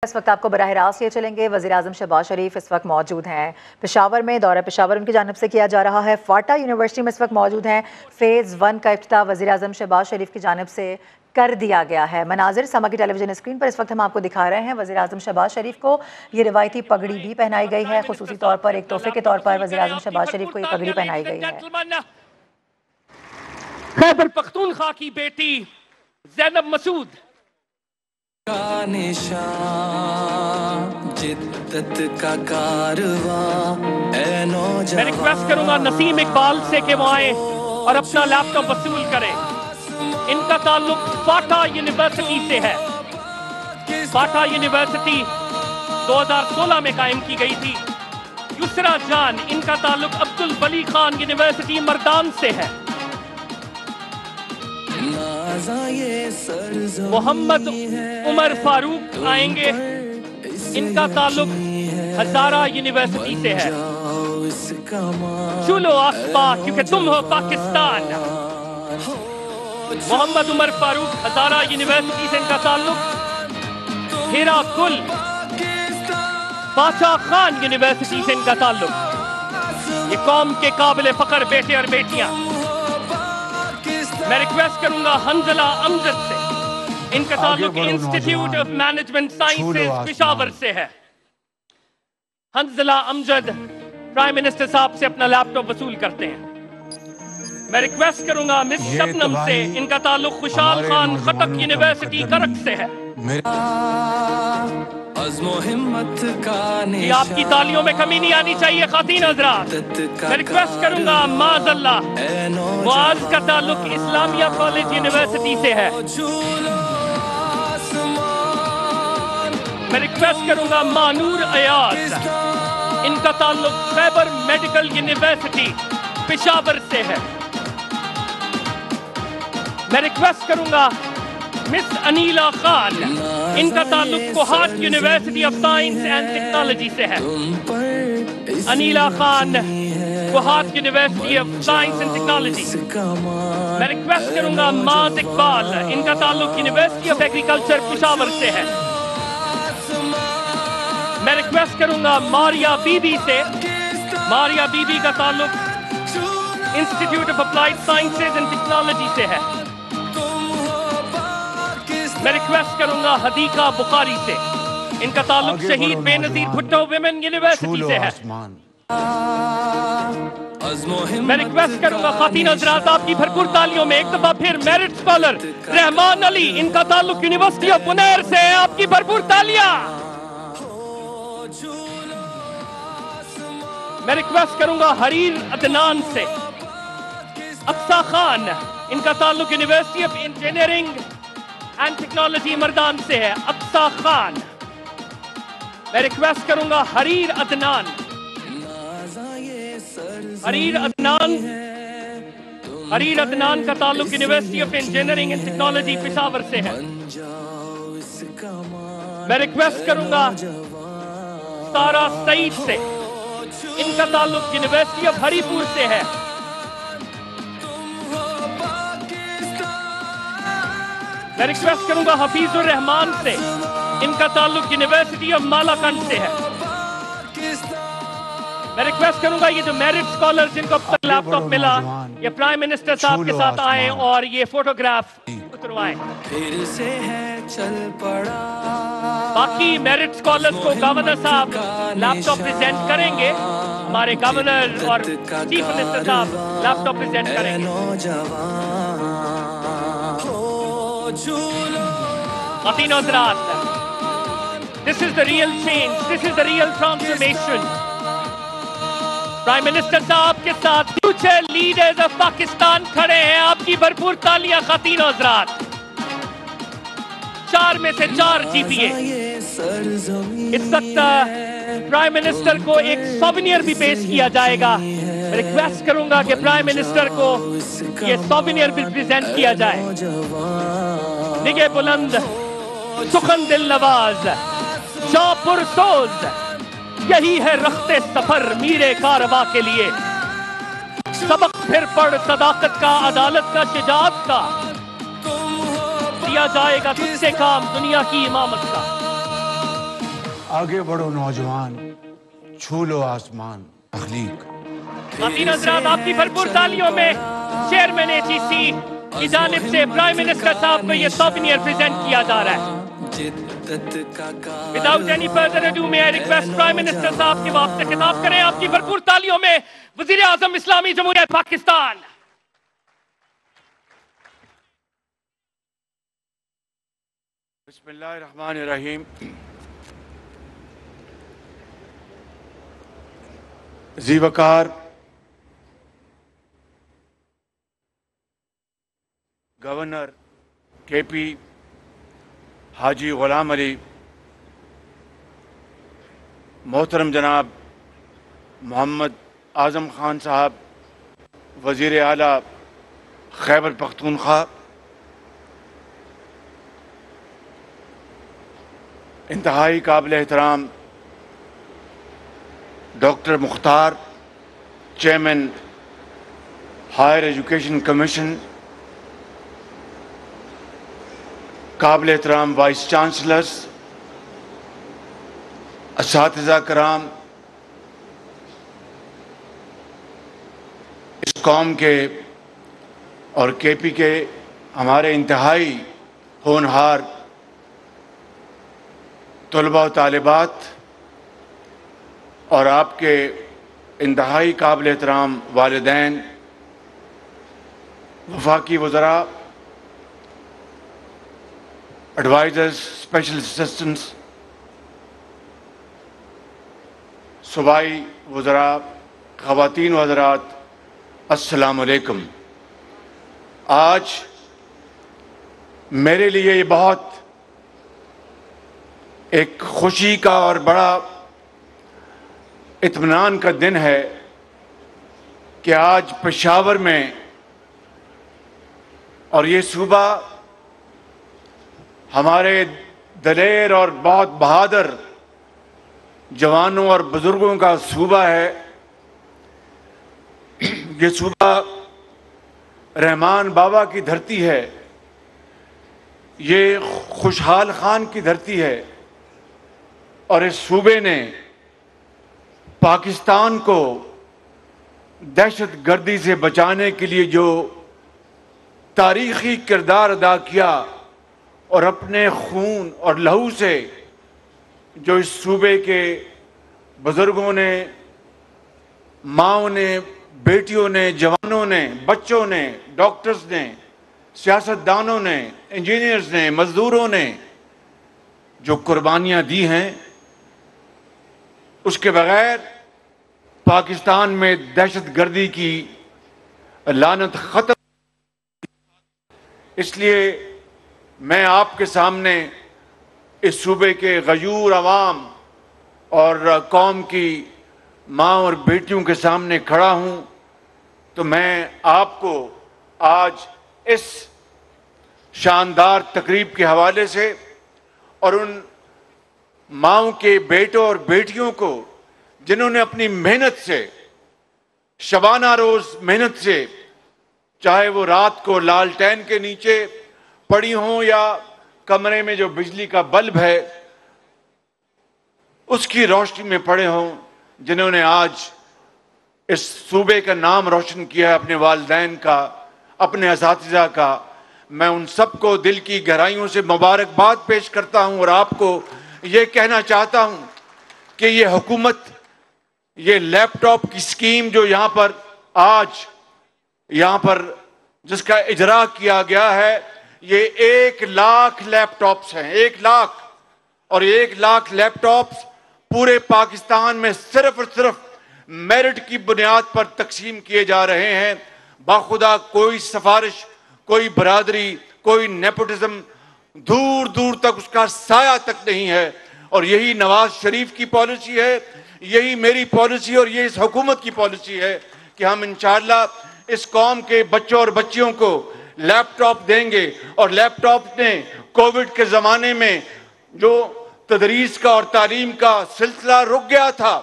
اس وقت آپ کو براہ راست یہ چلیں گے۔ وزیراعظم شہباز شریف اس وقت موجود ہیں پشاور میں، دورہ پشاور ان کی جانب سے کیا جا رہا ہے۔ فاٹا یونیورسٹی میں اس وقت موجود ہیں۔ فیز 1 کا افتتاح وزیراعظم شہباز شریف کی جانب سے کر دیا گیا ہے۔ مناظر سما کی ٹیلی ویژن اسکرین پر اس وقت ہم آپ کو دکھا رہے ہیں۔ وزیراعظم شہباز شریف کو یہ روایتی پگڑی بھی پہنائی گئی ہے، خصوصی طور پر ایک تحفے کے طور پر وزیراعظم شہباز شریف کو یہ پگڑی پہنائی گئی ہے۔ خیبر پختونخوا کی بیٹی زینب مسعود کا نشان جدت کا کارواں اے نوجوان۔ میں ریکویسٹ کروں گا نسیم اقبال سے کہ وہ آئیں اور اپنا لیپ ٹاپ وصول کریں۔ ان کا تعلق فاٹا یونیورسٹی سے ہے۔ فاٹا یونیورسٹی 2016 میں قائم کی گئی تھی۔ یسرا جان، ان کا تعلق عبدالولی خان یونیورسٹی مردان سے ہے۔ محمد عمر فاروق آئیں گے، ان کا تعلق ہزارہ یونیورسٹی سے ہے۔ چلو آسپا کیونکہ تم ہو پاکستان۔ محمد عمر فاروق ہزارہ یونیورسٹی سے ان کا تعلق۔ ہیرا کل بادشاہ خان یونیورسٹی سے ان کا تعلق۔ یہ قوم کے قابل فخر بیٹے اور بیٹیاں۔ میں ریکویسٹ کروں گا حنزلہ امجد سے، ان کا تعلق institute of management sciences Peshawar سے ہے۔ حنزلہ امجد پرائم منسٹر صاحب سے اپنا لیپ ٹاپ وصول کرتے ہیں۔ میں ریکویسٹ کروں گا مس شبنم سے، ان کا تعلق خوشحال خان خٹک یونیورسٹی کرک سے ہے۔ یہ آپ کی تالیوں میں کمی نہیں آنی چاہیے خواتین حضرات۔ میں ریکویسٹ کروں گا معاذ اللہ معاذ کا تعلق اسلامیہ کالج یونیورسٹی سے ہے۔ میں ریکویسٹ کروں گا مانور ایاز، ان کا تعلق خیبر میڈیکل یونیورسٹی پشاور سے ہے۔ میں ریکویسٹ کروں گا مس انیلا خان، ان کا تعلق Kohat university of science and technology سے ہے۔ Aneela Khan Kohat university of science and technology. میں ریکویسٹ کروں گا معاذ اقبال، ان کا تعلق یونیورسٹی آف ایگریکلچر پشاور سے ہے۔ میں ریکویسٹ کروں گا ماریا بی بی سے، ماریا بی بی کا تعلق institute of applied sciences and technology سے ہے۔ میں ریکویسٹ کروں گا حدیقہ بخاری سے، ان کا تعلق شہید بے نظیر بھٹو ویمن یونیورسٹی سے ہے۔ میں ریکویسٹ کروں گا خواتین حضرات آپ کی بھرپور تالیوں میں ایک دفعہ پھر میرٹ اسکالر رحمان علی، ان کا تعلق یونیورسٹی آف پنیر سے ہے۔ آپ کی بھرپور تالیاں۔ میں ریکویسٹ کروں گا حریر عدنان سے، اقصی خان، ان کا تعلق university of engineering and technology Mardan سے ہے۔ اقصی خان۔ میں ریکویسٹ کروں گا حریر عدنان، حریر عدنان کا تعلق university of engineering and technology Peshawar سے ہے۔ میں ریکویسٹ کروں گا سارا سعید سے، ان کا تعلق یونیورسٹی آف ہری پور سے ہے۔ میں ریکویسٹ کروں گا حفیظ الرحمان سے، ان کا تعلق یونیورسٹی آف مالاکنڈ سے ہے۔ میں ریکویسٹ کروں گا یہ جو میرٹ اسکالر جن کو اب تک لیپ ٹاپ ملا، یہ پرائم منسٹر صاحب کے ساتھ آئیں اور یہ فوٹوگراف اتروائیں۔ باقی میرٹ اسکالرز کو گورنر صاحب لیپ ٹاپ پریزنٹ کریں گے، ہمارے گورنر اور چیف منسٹر صاحب لیپ ٹاپ پریزنٹ کریں گے۔ خواتین و حضرات، this is the real change, this is the real transformation۔ Prime minister صاحب کے ساتھ فیوچر لیڈرز آف پاکستان کھڑے ہیں۔ آپ کی بھرپور تالیاں خواتین و حضرات۔ 4 میں سے 4 جی پی اے۔ اس وقت پرائم منسٹر کو ایک سوونیر بھی پیش کیا جائے گا۔ ریکویسٹ کروں گا کہ پرائم منسٹر کو یہ سوونیر بھی پریزنٹ کیا جائے۔ نگہ بلند، سخن دل نواز، جاں پرسوز، یہی ہے رخت سفر میرے کارواں کے لیے۔ سبق پھر پڑھ صداقت کا، عدالت کا، شجاعت کا، دیا جائے گا تجھ سے کام دنیا کی امامت کا۔ آگے بڑھو نوجوان، چھو لو آسمان، تخلیق۔ خواتین حضرات، آپ کی بھرپور تالیوں میں چیئرمین اے ٹی سی کی جانب سے پرائم منسٹر صاحب کو یہ سووینئر پریزنٹ کیا جا رہا ہے۔ Without any further ado, may I request Prime Minister صاحب کے واسطے خطاب کریں آپ کی بھرپور تالیوں میں وزیر اعظم اسلامی جمہوریہ پاکستان۔ بسم اللہ الرحمن الرحیم۔ ذی وقار گورنر کے پی حاجی غلام علی، محترم جناب محمد اعظم خان صاحب، وزیر اعلیٰ خیبر پختونخوا، انتہائی قابل احترام ڈاکٹر مختار، چیئرمین ہائر ایجوکیشن کمیشن، قابل احترام وائس چانسلرز، اساتذہ کرام، اس قوم کے اور کے پی کے ہمارے انتہائی ہونہار طلباء و طالبات، اور آپ کے انتہائی قابل احترام والدین، وفاقی وزراء، ایڈوائزرز، اسپیشل اسسٹنٹس، صوبائی وزراء، خواتین و حضرات، السلام علیکم۔ آج میرے لیے یہ بہت ایک خوشی کا اور بڑا اطمینان کا دن ہے کہ آج پشاور میں اور یہ صوبہ ہمارے دلیر اور بہت بہادر جوانوں اور بزرگوں کا صوبہ ہے۔ یہ صوبہ رحمان بابا کی دھرتی ہے، یہ خوشحال خان کی دھرتی ہے، اور اس صوبے نے پاکستان کو دہشت گردی سے بچانے کے لیے جو تاریخی کردار ادا کیا، اور اپنے خون اور لہو سے جو اس صوبے کے بزرگوں نے، ماؤں نے، بیٹیوں نے، جوانوں نے، بچوں نے، ڈاکٹرز نے، سیاستدانوں نے، انجینئرز نے، مزدوروں نے جو قربانیاں دی ہیں، اس کے بغیر پاکستان میں دہشت گردی کی لعنت ختم۔ اس لیے میں آپ کے سامنے اس صوبے کے غیور عوام اور قوم کی ماں اور بیٹیوں کے سامنے کھڑا ہوں، تو میں آپ کو آج اس شاندار تقریب کے حوالے سے اور ان ماؤں کے بیٹوں اور بیٹیوں کو جنہوں نے اپنی محنت سے، شبانہ روز محنت سے، چاہے وہ رات کو لالٹین کے نیچے پڑی ہوں یا کمرے میں جو بجلی کا بلب ہے اس کی روشنی میں پڑے ہوں، جنہوں نے آج اس صوبے کا نام روشن کیا ہے، اپنے والدین کا، اپنے اساتذہ کا، میں ان سب کو دل کی گہرائیوں سے مبارکباد پیش کرتا ہوں، اور آپ کو یہ کہنا چاہتا ہوں کہ یہ حکومت، یہ لیپ ٹاپ کی سکیم جو یہاں پر آج یہاں پر جس کا اجرا کیا گیا ہے، یہ 1,00,000 لیپ ٹاپس ہیں، 1,00,000، اور 1,00,000 لیپ ٹاپس پورے پاکستان میں صرف اور صرف میرٹ کی بنیاد پر تقسیم کیے جا رہے ہیں، باخدا کوئی سفارش، کوئی برادری، کوئی نیپوٹزم، دور دور تک اس کا سایہ تک نہیں ہے۔ اور یہی نواز شریف کی پالیسی ہے، یہی میری پالیسی اور یہ اس حکومت کی پالیسی ہے کہ ہم انشاءاللہ اس قوم کے بچوں اور بچیوں کو لیپ ٹاپ دیں گے، اور لیپ ٹاپ نے کووڈ کے زمانے میں جو تدریس کا اور تعلیم کا سلسلہ رک گیا تھا،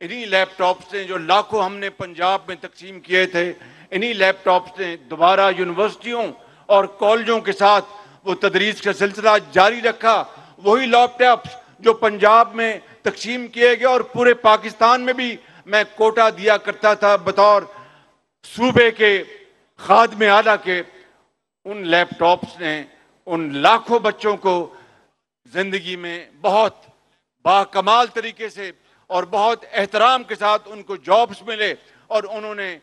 انہی لیپ ٹاپس نے جو لاکھوں ہم نے پنجاب میں تقسیم کیے تھے، انہی لیپ ٹاپس نے دوبارہ یونیورسٹیوں اور کالجوں کے ساتھ وہ تدریس کا سلسلہ جاری رکھا۔ وہی لیپ ٹاپس جو پنجاب میں تقسیم کیے گئے اور پورے پاکستان میں بھی میں کوٹا دیا کرتا تھا بطور صوبے کے خادم اعلیٰ کے، ان لیپ ٹاپس نے ان لاکھوں بچوں کو زندگی میں بہت باکمال طریقے سے اور بہت احترام کے ساتھ ان کو جابس ملے، اور انہوں نے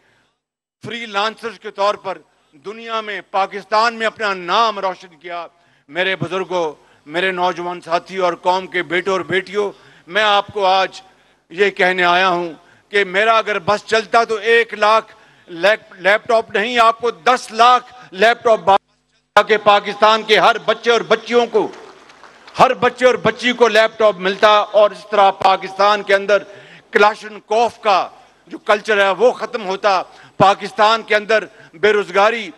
فری لانسرز کے طور پر دنیا میں، پاکستان میں اپنا نام روشن کیا۔ میرے بزرگوں، میرے نوجوان ساتھی اور قوم کے بیٹوں اور بیٹیوں، میں آپ کو آج یہ کہنے آیا ہوں کہ میرا اگر بس چلتا تو 1 لاکھ لیپ ٹاپ نہیں، آپ کو 10 لاکھ لیپ ٹاپ تاکہ پاکستان کے ہر بچے اور بچیوں کو، ہر بچے اور بچی کو لیپ ٹاپ ملتا، اور اس طرح پاکستان کے اندر کلاشن کوف کا جو کلچر ہے وہ ختم ہوتا، پاکستان کے اندر بے روزگاری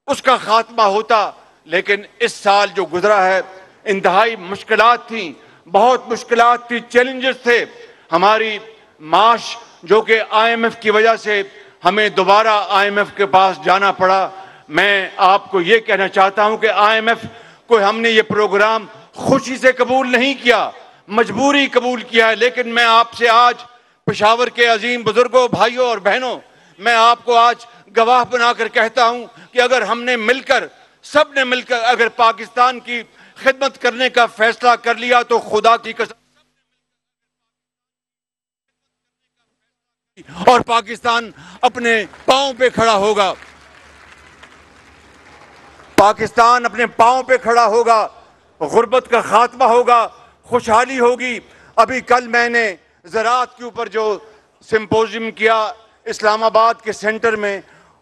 اس کا خاتمہ ہوتا۔ لیکن اس سال جو گزرا ہے انتہائی مشکلات تھیں، بہت مشکلات تھی، چیلنجز تھے۔ ہماری معاش جو کہ IMF کی وجہ سے ہمیں دوبارہ IMF کے پاس جانا پڑا۔ میں آپ کو یہ کہنا چاہتا ہوں کہ IMF کو ہم نے یہ پروگرام خوشی سے قبول نہیں کیا، مجبوری قبول کیا ہے۔ لیکن میں آپ سے آج پشاور کے عظیم بزرگوں، بھائیوں اور بہنوں، میں آپ کو آج گواہ بنا کر کہتا ہوں کہ اگر ہم نے مل کر، سب نے مل کر اگر پاکستان کی خدمت کرنے کا فیصلہ کر لیا تو خدا کی قسم اور پاکستان اپنے پاؤں پہ کھڑا ہوگا، پاکستان اپنے پاؤں پہ کھڑا ہوگا، غربت کا خاتمہ ہوگا، خوشحالی ہوگی۔ ابھی کل میں نے زراعت کے اوپر جو سمپوزیم کیا اسلام آباد کے سینٹر میں،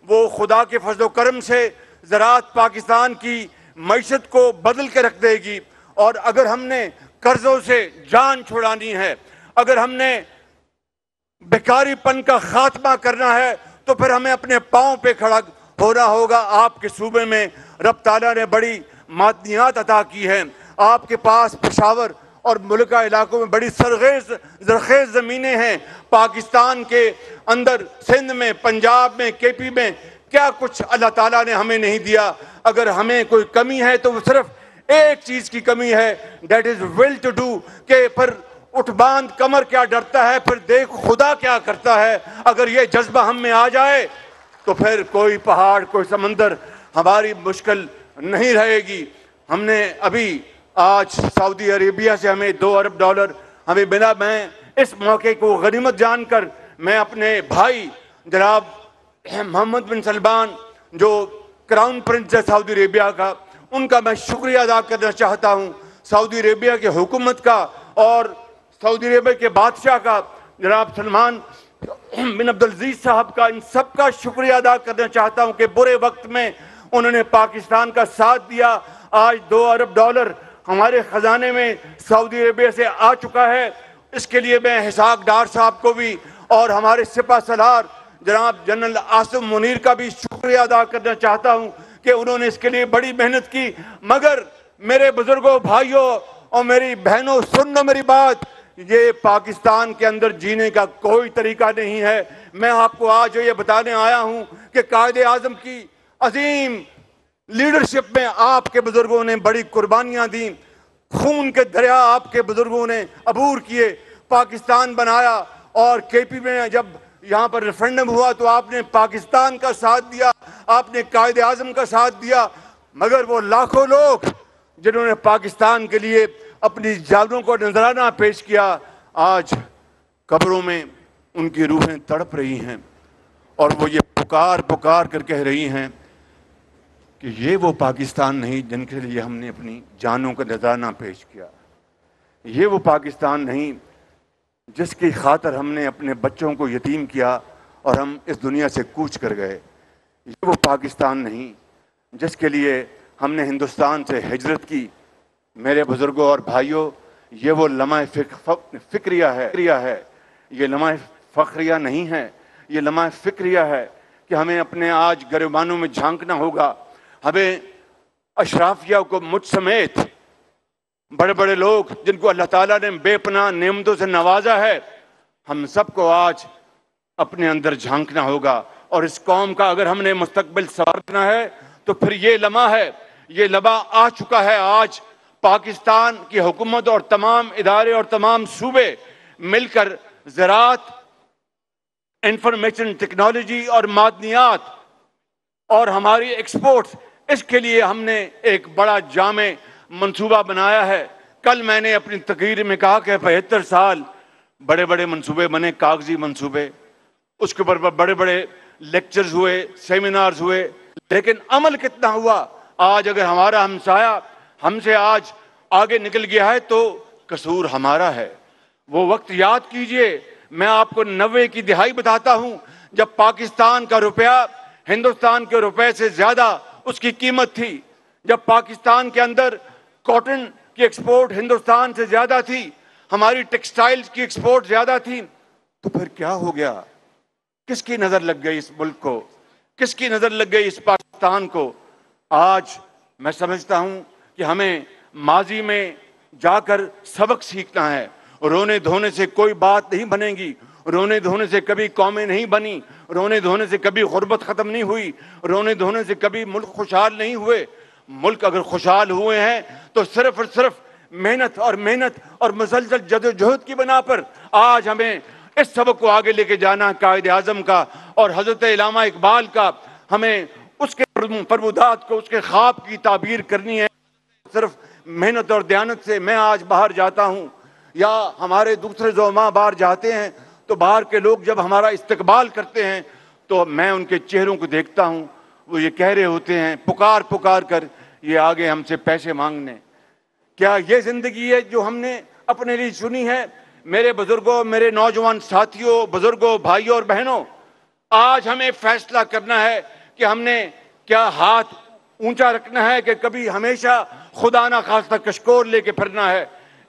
وہ خدا کے فضل و کرم سے زراعت پاکستان کی معیشت کو بدل کے رکھ دے گی۔ اور اگر ہم نے قرضوں سے جان چھڑانی ہے، اگر ہم نے بیکاری پن کا خاتمہ کرنا ہے، تو پھر ہمیں اپنے پاؤں پہ کھڑا ہونا ہوگا۔ آپ کے صوبے میں رب تعالیٰ نے بڑی معدنیات عطا کی ہیں، آپ کے پاس پشاور اور ملکہ علاقوں میں بڑی زرخیز زمینیں ہیں۔ پاکستان کے اندر سندھ میں، پنجاب میں، KP میں کیا کچھ اللہ تعالیٰ نے ہمیں نہیں دیا۔ اگر ہمیں کوئی کمی ہے تو وہ صرف ایک چیز کی کمی ہے، that is will to do، کہ پھر اٹھ باندھ کمر کیا ڈرتا ہے، پھر دیکھ خدا کیا کرتا ہے۔ اگر یہ جذبہ ہم میں آ جائے تو پھر کوئی پہاڑ، کوئی سمندر ہماری مشکل نہیں رہے گی۔ ہم نے ابھی آج سعودی عربیہ سے ہمیں $2 ارب ہمیں ملا۔ میں اس موقع کو غنیمت جان کر میں اپنے بھائی جناب محمد بن سلمان جو کراؤن پرنس ہے سعودی عربیہ کا، ان کا میں شکریہ ادا کرنا چاہتا ہوں، سعودی عربیہ کے حکومت کا اور سعودی عربیہ کے بادشاہ کا جناب سلمان بن عبدالعزیز صاحب کا، ان سب کا شکریہ ادا کرنا چاہتا ہوں کہ برے وقت میں انہوں نے پاکستان کا ساتھ دیا۔ آج $2 ارب ہمارے خزانے میں سعودی عربیہ سے آ چکا ہے۔ اس کے لیے میں اسحاق ڈار صاحب کو بھی اور ہمارے سپہ سالار جناب جنرل عاصم منیر کا بھی شکریہ ادا کرنا چاہتا ہوں کہ انہوں نے اس کے لیے بڑی محنت کی۔ مگر میرے بزرگوں، بھائیوں اور میری بہنوں، سن لو میری بات، یہ پاکستان کے اندر جینے کا کوئی طریقہ نہیں ہے۔ میں آپ کو آج یہ بتانے آیا ہوں کہ قائد اعظم کی عظیم لیڈرشپ میں آپ کے بزرگوں نے بڑی قربانیاں دیں، خون کے دریا آپ کے بزرگوں نے عبور کیے، پاکستان بنایا۔ اور KP میں جب یہاں پر ریفرنڈم ہوا تو آپ نے پاکستان کا ساتھ دیا، آپ نے قائد اعظم کا ساتھ دیا۔ مگر وہ لاکھوں لوگ جنہوں نے پاکستان کے لیے اپنی جانوں کو نذرانہ پیش کیا، آج قبروں میں ان کی روحیں تڑپ رہی ہیں، اور وہ یہ پکار کر کہہ رہی ہیں کہ یہ وہ پاکستان نہیں جن کے لیے ہم نے اپنی جانوں کا نذرانہ پیش کیا، یہ وہ پاکستان نہیں جس کی خاطر ہم نے اپنے بچوں کو یتیم کیا اور ہم اس دنیا سے کوچ کر گئے، یہ وہ پاکستان نہیں جس کے لیے ہم نے ہندوستان سے ہجرت کی۔ میرے بزرگوں اور بھائیوں، یہ وہ لمحہ فکریہ ہے، یہ لمحہ فخریہ نہیں ہے، یہ لمحہ فکریہ ہے کہ ہمیں اپنے آج گریبانوں میں جھانکنا ہوگا۔ ہمیں اشرافیہ کو، مجھ سمیت بڑے بڑے لوگ جن کو اللہ تعالیٰ نے بے پناہ نعمتوں سے نوازا ہے، ہم سب کو آج اپنے اندر جھانکنا ہوگا۔ اور اس قوم کا اگر ہم نے مستقبل سنوارنا ہے تو پھر یہ لمحہ ہے، یہ لمحہ آ چکا ہے۔ آج پاکستان کی حکومت اور تمام ادارے اور تمام صوبے مل کر زراعت، انفارمیشن ٹیکنالوجی اور معدنیات اور ہماری ایکسپورٹس، اس کے لیے ہم نے ایک بڑا جامع منصوبہ بنایا ہے۔ کل میں نے اپنی تقریر میں کہا کہ 75 سال بڑے بڑے منصوبے بنے، کاغذی منصوبے، اس کے اوپر بڑے بڑے لیکچرز ہوئے، سیمینارز ہوئے، لیکن عمل کتنا ہوا؟ آج اگر ہمارا ہمسایہ ہم سے آج آگے نکل گیا ہے تو قصور ہمارا ہے۔ وہ وقت یاد کیجئے، میں آپ کو 90 کی دہائی بتاتا ہوں جب پاکستان کا روپیہ ہندوستان کے روپے سے زیادہ اس کی قیمت تھی، جب پاکستان کے اندر کاٹن کی ایکسپورٹ ہندوستان سے زیادہ تھی، ہماری ٹیکسٹائلز کی ایکسپورٹ زیادہ تھی، تو پھر کیا ہو گیا؟ کس کی نظر لگ گئی اس ملک کو؟ کس کی نظر لگ گئی اس پاکستان کو؟ آج میں سمجھتا ہوں کہ ہمیں ماضی میں جا کر سبق سیکھنا ہے۔ رونے دھونے سے کوئی بات نہیں بنے گی، رونے دھونے سے کبھی قومیں نہیں بنی، رونے دھونے سے کبھی غربت ختم نہیں ہوئی، رونے دھونے سے کبھی ملک خوشحال نہیں ہوئے۔ ملک اگر خوشحال ہوئے ہیں تو صرف اور صرف محنت اور مسلسل جدوجہد کی بنا پر۔ آج ہمیں اس سبق کو آگے لے کے جانا قائد اعظم کا اور حضرت علامہ اقبال کا، ہمیں اس کے فرمودات کو، اس کے خواب کی تعبیر کرنی ہے۔ صرف محنت اور دیانت سے میں آج باہر جاتا ہوں یا ہمارے دوسرے زعماء باہر جاتے ہیں تو باہر کے لوگ جب ہمارا استقبال کرتے ہیں تو میں ان کے چہروں کو دیکھتا ہوں، وہ یہ کہہ رہے ہوتے ہیں پکار کر یہ آگے ہم سے پیسے مانگنے۔ کیا یہ زندگی ہے جو ہم نے اپنے لیے چنی ہے؟ میرے بزرگوں، میرے نوجوان ساتھیوں، بزرگوں، بھائیوں اور بہنوں، آج ہمیں فیصلہ کرنا ہے کہ ہم نے کیا ہاتھ اونچا رکھنا ہے کہ کبھی ہمیشہ خدا نہ خواستہ کشکول لے کے پھرنا ہے۔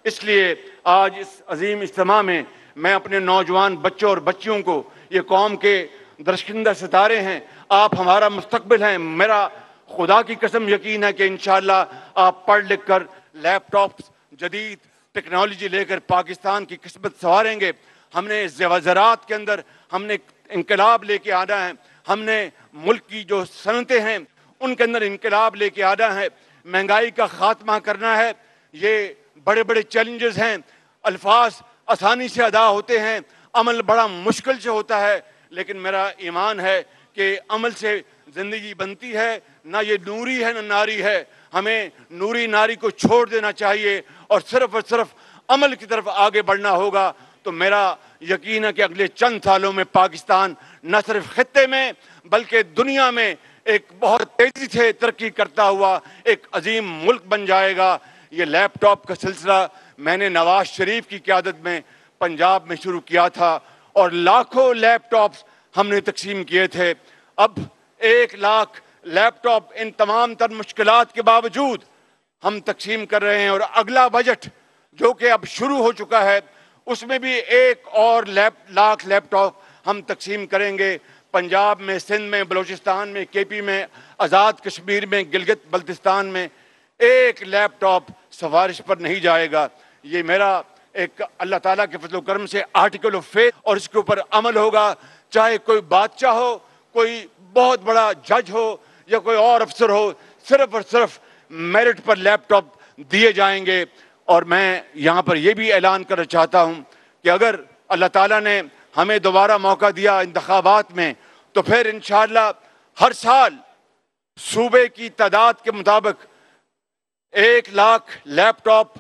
اس لیے آج اس عظیم اجتماع میں میں اپنے نوجوان بچوں اور بچیوں کو، یہ قوم کے درشکندہ ستارے ہیں، آپ ہمارا مستقبل ہیں، میرا خدا کی قسم یقین ہے کہ انشاءاللہ آپ پڑھ لکھ کر لیپ ٹاپس، جدید ٹیکنالوجی لے کر پاکستان کی قسمت سنواریں گے۔ ہم نے زراعت کے اندر ہم نے انقلاب لے کے آنا ہے، ہم نے ملک کی جو صنعتیں ہیں ان کے اندر انقلاب لے کے آنا ہے، مہنگائی کا خاتمہ کرنا ہے۔ یہ بڑے بڑے چیلنجز ہیں، الفاظ آسانی سے ادا ہوتے ہیں، عمل بڑا مشکل سے ہوتا ہے، لیکن میرا ایمان ہے کہ عمل سے زندگی بنتی ہے، نہ یہ نوری ہے نہ ناری ہے۔ ہمیں نوری ناری کو چھوڑ دینا چاہیے اور صرف عمل کی طرف آگے بڑھنا ہوگا۔ تو میرا یقین ہے کہ اگلے چند سالوں میں پاکستان نہ صرف خطے میں بلکہ دنیا میں ایک بہت تیزی سے ترقی کرتا ہوا ایک عظیم ملک بن جائے گا۔ یہ لیپ ٹاپ کا سلسلہ میں نے نواز شریف کی قیادت میں پنجاب میں شروع کیا تھا اور لاکھوں لیپ ٹاپس ہم نے تقسیم کیے تھے۔ اب 1 لاکھ لیپ ٹاپ ان تمام تر مشکلات کے باوجود ہم تقسیم کر رہے ہیں، اور اگلا بجٹ جو کہ اب شروع ہو چکا ہے اس میں بھی 1 اور لاکھ لیپ ٹاپ ہم تقسیم کریں گے۔ پنجاب میں، سندھ میں، بلوچستان میں، کے پی میں، آزاد کشمیر میں، گلگت بلتستان میں 1 لیپ ٹاپ سفارش پر نہیں جائے گا۔ یہ میرا ایک اللہ تعالیٰ کے فضل و کرم سے آرٹیکل آف فیتھ، اور اس کے اوپر عمل ہوگا۔ چاہے کوئی بادشاہ ہو، کوئی بہت بڑا جج ہو یا کوئی اور افسر ہو، صرف اور صرف میرٹ پر لیپ ٹاپ دیے جائیں گے۔ اور میں یہاں پر یہ بھی اعلان کرنا چاہتا ہوں کہ اگر اللہ تعالیٰ نے ہمیں دوبارہ موقع دیا انتخابات میں تو پھر انشاءاللہ ہر سال صوبے کی تعداد کے مطابق 1 لاکھ لیپ ٹاپ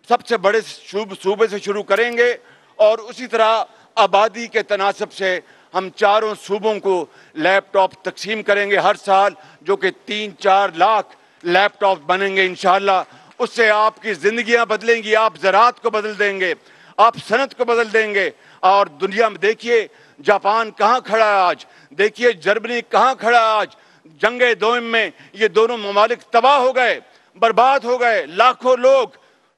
سب سے بڑے صوبے سے شروع کریں گے، اور اسی طرح آبادی کے تناسب سے ہم 4 صوبوں کو لیپ ٹاپ تقسیم کریں گے ہر سال، جو کہ 3-4 لاکھ لیپ ٹاپ بنیں گے انشاءاللہ۔ اس سے آپ کی زندگیاں بدلیں گی، آپ زراعت کو بدل دیں گے، آپ صنعت کو بدل دیں گے۔ اور دنیا میں دیکھیے جاپان کہاں کھڑا ہے آج، دیکھیے جرمنی کہاں کھڑا ہے آج۔ جنگ دوئم میں یہ دونوں ممالک تباہ ہو گئے، برباد ہو گئے، لاکھوں لوگ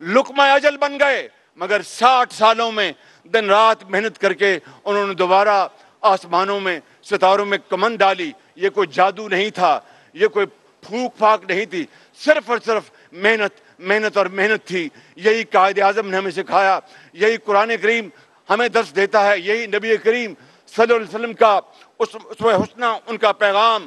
لقمہ اجل بن گئے، مگر 60 سالوں میں دن رات محنت کر کے انہوں نے دوبارہ آسمانوں میں، ستاروں میں کمند ڈالی۔ یہ کوئی جادو نہیں تھا، یہ کوئی پھونک پھاک نہیں تھی، صرف اور صرف محنت اور محنت تھی۔ یہی قائد اعظم نے ہمیں سکھایا، یہی قرآن کریم ہمیں درس دیتا ہے، یہی نبی کریم صلی اللہ علیہ وسلم کا اسوہ حسنہ، ان کا پیغام